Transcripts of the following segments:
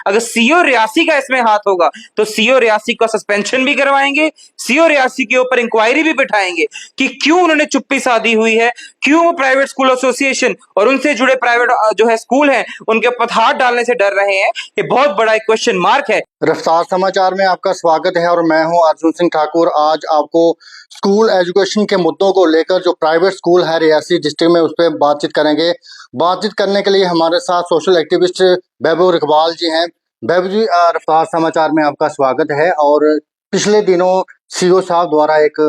अगर सीओ रियासी का इसमें हाथ होगा तो सीओ रियासी का सस्पेंशन भी करवाएंगे, सीओ रियासी के ऊपर इंक्वायरी भी बिठाएंगे कि क्यों उन्होंने चुप्पी साधी हुई है, क्यों वो प्राइवेट स्कूल एसोसिएशन और उनसे जुड़े प्राइवेट जो है स्कूल हैं उनके ऊपर हाथ डालने से डर रहे हैं। ये बहुत बड़ा एक क्वेश्चन मार्क है। रफ्तार समाचार में आपका स्वागत है और मैं हूं अर्जुन सिंह ठाकुर। आज आपको स्कूल एजुकेशन के मुद्दों को लेकर जो प्राइवेट स्कूल है रियासी डिस्ट्रिक्ट में उस पर बातचीत करेंगे। बातचीत करने के लिए हमारे साथ सोशल एक्टिविस्ट महबूब इकबाल जी हैं। महबूब जी, रफ्तार समाचार में आपका स्वागत है। और पिछले दिनों सीओ साहब द्वारा एक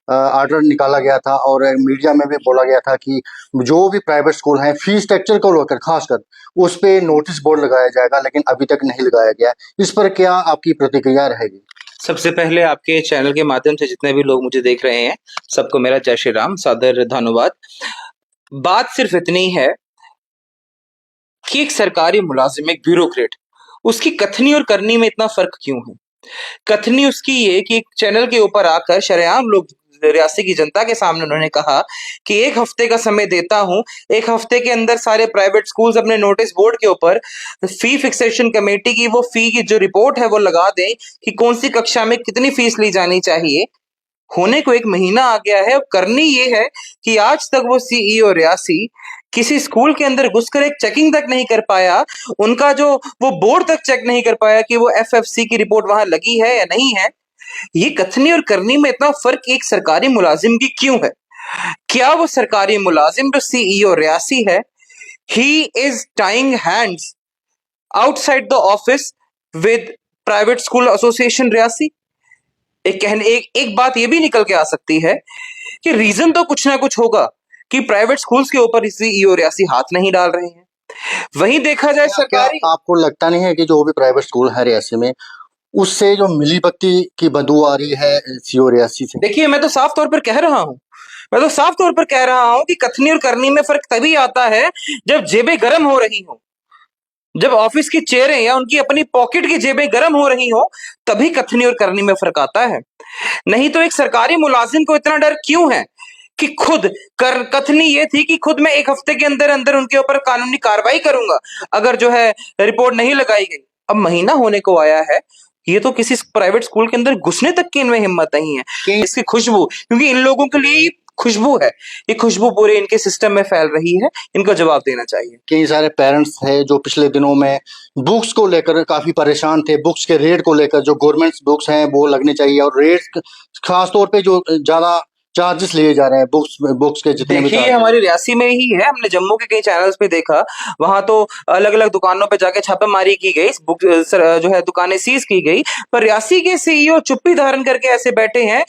ऑर्डर निकाला गया था और मीडिया में भी बोला गया था कि जो भी प्राइवेट स्कूल हैं फीस स्ट्रक्चर को लेकर खासकर उस पे नोटिस बोर्ड लगाया जाएगा, लेकिन अभी तक नहीं लगाया गया। इस पर क्या आपकी प्रतिक्रिया रहेगी? सबसे पहले आपके चैनल के माध्यम से जितने भी लोग मुझे देख रहे हैं सबको मेरा जय श्री राम, सादर धन्यवाद। बात सिर्फ इतनी है कि एक सरकारी मुलाजिम, एक ब्यूरोक्रेट, उसकी कथनी और करनी में इतना फर्क क्यों है? कथनी उसकी ये कि एक चैनल के ऊपर आकर शरेआम लोग रियासी की जनता के सामने उन्होंने कहा कि 1 हफ्ते का समय देता हूं, 1 हफ्ते के अंदर सारे प्राइवेट स्कूल्स अपने नोटिस बोर्ड के ऊपर फी फिक्सेशन कमेटी की वो फी की जो रिपोर्ट है वो लगा दें कि कौन सी कक्षा में कितनी फीस ली जानी चाहिए। होने को 1 महीना आ गया है। करनी ये है कि आज तक वो सीईओ रियासी किसी स्कूल के अंदर घुसकर एक चेकिंग तक नहीं कर पाया, उनका जो वो बोर्ड तक चेक नहीं कर पाया कि वो एफएफसी की रिपोर्ट वहां लगी है या नहीं है। ये कथनी और करनी में इतना फर्क एक सरकारी मुलाजिम की क्यों है? क्या वो सरकारी मुलाजिम जो सीईओ रियासी है, he is tying hands outside the office with private school association Reasi? एक बात ये भी निकल के आ सकती है कि रीजन तो कुछ ना कुछ होगा कि प्राइवेट स्कूल्स के ऊपर सीईओ रियासी हाथ नहीं डाल रहे हैं। वहीं देखा जाए सरकारी, आपको लगता नहीं है कि जो भी प्राइवेट स्कूल है रियासी में उससे जो मिली भगती की बदबू आ रही है सीओ रियासी से? देखिए मैं तो साफ तौर पर कह रहा हूं, मैं तो साफ तौर पर कह रहा हूं कि कथनी और करनी में फर्क तभी आता है जब जेबें गर्म हो रही हो, जब ऑफिस की चेयरें या उनकी अपनी पॉकेट की जेबें गर्म हो रही हो, तभी कथनी और करनी में फर्क आता है। नहीं तो एक सरकारी मुलाजिम को इतना डर क्यों है कि खुद कथनी ये थी कि खुद मैं 1 हफ्ते के अंदर अंदर उनके ऊपर कानूनी कार्रवाई करूंगा अगर जो है रिपोर्ट नहीं लगाई गई। अब महीना होने को आया है, ये तो किसी प्राइवेट स्कूल के अंदर घुसने तक की इनमें हिम्मत नहीं है। इसकी खुशबू, क्योंकि इन लोगों के लिए खुशबू है, ये खुशबू पूरे इनके सिस्टम में फैल रही है, इनको जवाब देना चाहिए। कई सारे पेरेंट्स हैं जो पिछले दिनों में बुक्स को लेकर काफी परेशान थे। बुक्स के रेट को लेकर जो गवर्नमेंट बुक्स हैं वो लगने चाहिए और रेट खास तौर पे जो ज्यादा चार्जेस लिए जा रहे हैं बुक्स के जितने भी देखिए हमारी रियासी में ही है, हमने जम्मू के कई चैनल्स पे देखा, वहां तो अलग अलग दुकानों पे जाके छापेमारी की गई, बुक जो है दुकानें सीज की गई, पर रियासी के सीईओ चुप्पी धारण करके ऐसे बैठे हैं।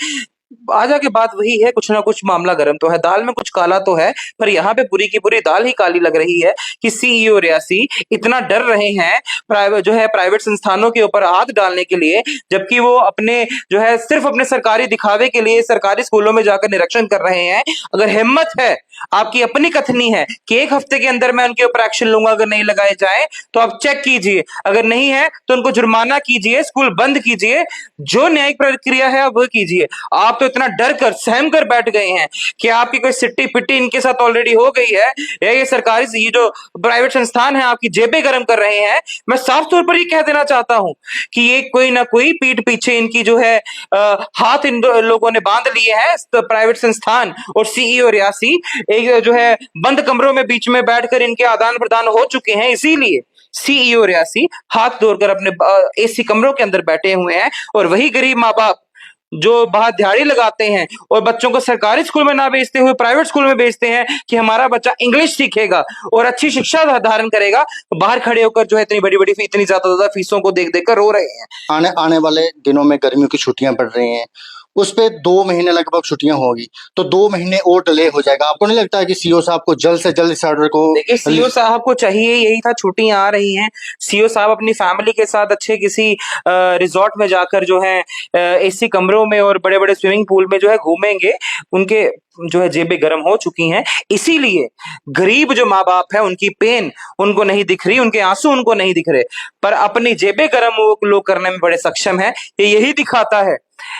आज आके बात वही है, कुछ ना कुछ मामला गर्म तो है, दाल में कुछ काला तो है, पर यहाँ पे पूरी की पूरी दाल ही काली लग रही है कि सीईओ रियासी इतना डर रहे हैं प्राइवेट संस्थानों के ऊपर हाथ डालने के लिए, जबकि वो अपने जो है सिर्फ अपने सरकारी दिखावे के लिए सरकारी स्कूलों में जाकर निरीक्षण कर रहे हैं। अगर हिम्मत है, आपकी अपनी कथनी है कि 1 हफ्ते के अंदर मैं उनके ऊपर एक्शन लूंगा अगर नहीं लगाए जाए, तो आप चेक कीजिए, अगर नहीं है तो उनको जुर्माना कीजिए, स्कूल बंद कीजिए, जो न्यायिक प्रक्रिया है आप वो कीजिए। आप तो इतना डर कर सहम कर बैठ गए हैं कि आपकी कोई सिट्टी पिट्टी इनके साथ ऑलरेडी हो गई है, या ये सरकारी ये जो प्राइवेट संस्थान है आपकी जेबें गर्म कर रहे हैं। मैं साफ तौर पर ये कह देना चाहता हूं कि ये कोई ना कोई पीठ पीछे इनकी जो है हाथ इन लोगों ने बांध लिए हैं, प्राइवेट संस्थान और सीईओ रियासी एक जो है बंद कमरों में बीच में बैठकर इनके आदान प्रदान हो चुके हैं, इसीलिए सीईओ रियासी हाथ जोड़कर अपने एसी कमरों के अंदर बैठे हुए हैं। और वही गरीब माँ बाप जो बाहर दिहाड़ी लगाते हैं और बच्चों को सरकारी स्कूल में ना भेजते हुए प्राइवेट स्कूल में भेजते हैं कि हमारा बच्चा इंग्लिश सीखेगा और अच्छी शिक्षा धारण करेगा, तो बाहर खड़े होकर जो है इतनी बड़ी बड़ी इतनी ज्यादा फीसों को देख देख कर रो रहे हैं। आने वाले दिनों में गर्मियों की छुट्टियां पड़ रही हैं, उस पे 2 महीने लगभग छुट्टियां होगी, तो 2 महीने और डिले हो जाएगा। आपको नहीं लगता है कि सीओ साहब को जल्द से जल्द इस ऑर्डर को? देखिए सीओ साहब को चाहिए यही था, छुट्टियां आ रही हैं, सीओ साहब अपनी फैमिली के साथ अच्छे किसी रिजॉर्ट में जाकर जो है एसी कमरों में और बड़े बड़े स्विमिंग पूल में जो है घूमेंगे। उनके जो है जेबें गर्म हो चुकी हैं, इसीलिए गरीब जो माँ बाप है उनकी पेन उनको नहीं दिख रही, उनके आंसू उनको नहीं दिख रहे, पर अपनी जेबें गर्म वो लोग करने में बड़े सक्षम है। ये यही दिखाता है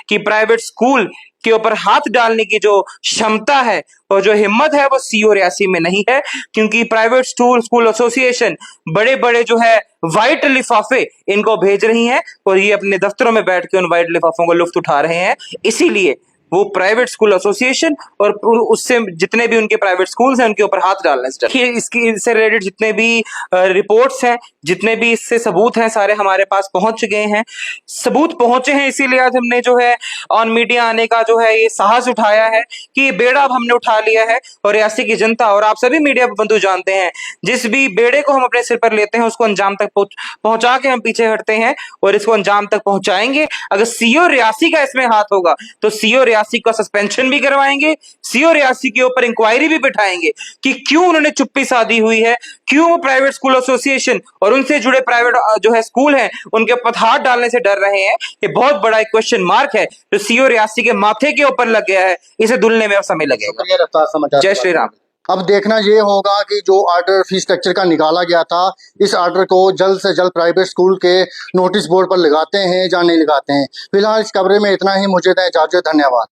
कि प्राइवेट स्कूल के ऊपर हाथ डालने की जो क्षमता है और जो हिम्मत है वो सीओ रियासी में नहीं है, क्योंकि प्राइवेट स्कूल एसोसिएशन बड़े बड़े जो है व्हाइट लिफाफे इनको भेज रही हैं और ये अपने दफ्तरों में बैठ के उन व्हाइट लिफाफों को लुफ्त उठा रहे हैं। इसीलिए वो प्राइवेट स्कूल एसोसिएशन और उससे जितने भी उनके प्राइवेट स्कूल्स हैं उनके ऊपर हाथ डालने से डरते हैं। इससे रिलेटेड जितने भी रिपोर्ट्स हैं, जितने भी इससे सबूत हैं, सारे हमारे पास पहुंच गए हैं। सबूत पहुंचे हैं, इसीलिए आज हमने जो है ऑन मीडिया आने का जो है ये साहस उठाया है कि ये बेड़ा अब हमने उठा लिया है और रियासी की जनता और आप सभी मीडिया बंधु जानते हैं, जिस भी बेड़े को हम अपने सिर पर लेते हैं उसको अंजाम तक पहुंचा के हम पीछे हटते हैं और इसको अंजाम तक पहुंचाएंगे। अगर सीओ रियासी का इसमें हाथ होगा तो सीओ रियासी का सस्पेंशन भी करवाएंगे, सीओ रियासी के ऊपर इंक्वायरी भी बिठाएंगे कि क्यों उन्होंने चुप्पी साधी हुई है, क्यों वो प्राइवेट स्कूल एसोसिएशन और उनसे जुड़े प्राइवेट जो है स्कूल हैं उनके ऊपर हाथ डालने से डर रहे हैं। ये बहुत बड़ा एक क्वेश्चन मार्क है जो सीओ रियासी के माथे के ऊपर लग गया है, इसे धुलने में समय लगेगा। शुक्रिया रफ्तार समाचार। जय श्री राम। अब देखना ये होगा कि जो ऑर्डर फीस स्ट्रक्चर का निकाला गया था, इस ऑर्डर को जल्द से जल्द प्राइवेट स्कूल के नोटिस बोर्ड पर लगाते हैं या नहीं लगाते हैं। फिलहाल इस खबरे में इतना ही, मुझे दें इजाजत, धन्यवाद।